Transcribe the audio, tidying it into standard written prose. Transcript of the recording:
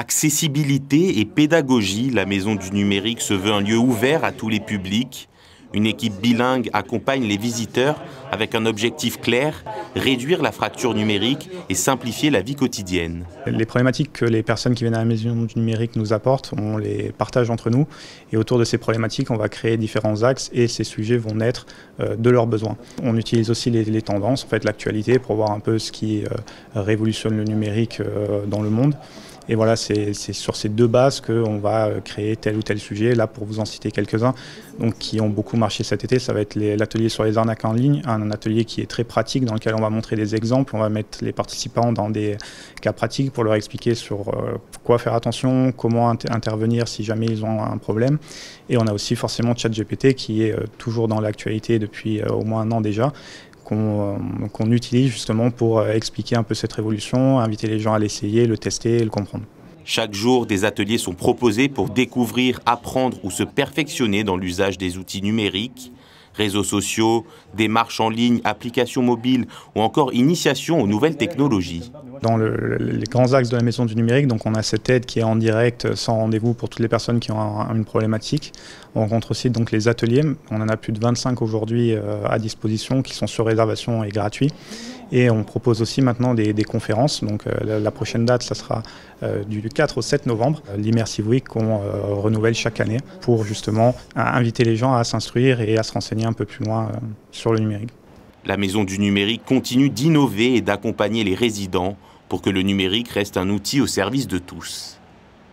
Accessibilité et pédagogie, la Maison du Numérique se veut un lieu ouvert à tous les publics. Une équipe bilingue accompagne les visiteurs avec un objectif clair, réduire la fracture numérique et simplifier la vie quotidienne. Les problématiques que les personnes qui viennent à la Maison du Numérique nous apportent, on les partage entre nous. Et autour de ces problématiques, on va créer différents axes et ces sujets vont naître de leurs besoins. On utilise aussi les tendances, en fait, l'actualité, pour voir un peu ce qui révolutionne le numérique dans le monde. Et voilà, c'est sur ces deux bases qu'on va créer tel ou tel sujet. Là, pour vous en citer quelques-uns, donc, qui ont beaucoup marché cet été, ça va être l'atelier sur les arnaques en ligne, un atelier qui est très pratique, dans lequel on va montrer des exemples, on va mettre les participants dans des cas pratiques pour leur expliquer sur quoi faire attention, comment intervenir si jamais ils ont un problème. Et on a aussi forcément ChatGPT qui est toujours dans l'actualité depuis au moins un an déjà, qu'on utilise justement pour expliquer un peu cette révolution, inviter les gens à l'essayer, le tester et le comprendre. Chaque jour, des ateliers sont proposés pour découvrir, apprendre ou se perfectionner dans l'usage des outils numériques. Réseaux sociaux, démarches en ligne, applications mobiles ou encore initiation aux nouvelles technologies. Dans les grands axes de la Maison du Numérique, donc on a cette aide qui est en direct, sans rendez-vous pour toutes les personnes qui ont une problématique. On rencontre aussi donc les ateliers, on en a plus de 25 aujourd'hui à disposition qui sont sur réservation et gratuits. Et on propose aussi maintenant des conférences. Donc la prochaine date, ça sera du 4 au 7 novembre, l'Immersive Week qu'on renouvelle chaque année pour justement inviter les gens à s'instruire et à se renseigner un peu plus loin sur le numérique. La Maison du Numérique continue d'innover et d'accompagner les résidents pour que le numérique reste un outil au service de tous.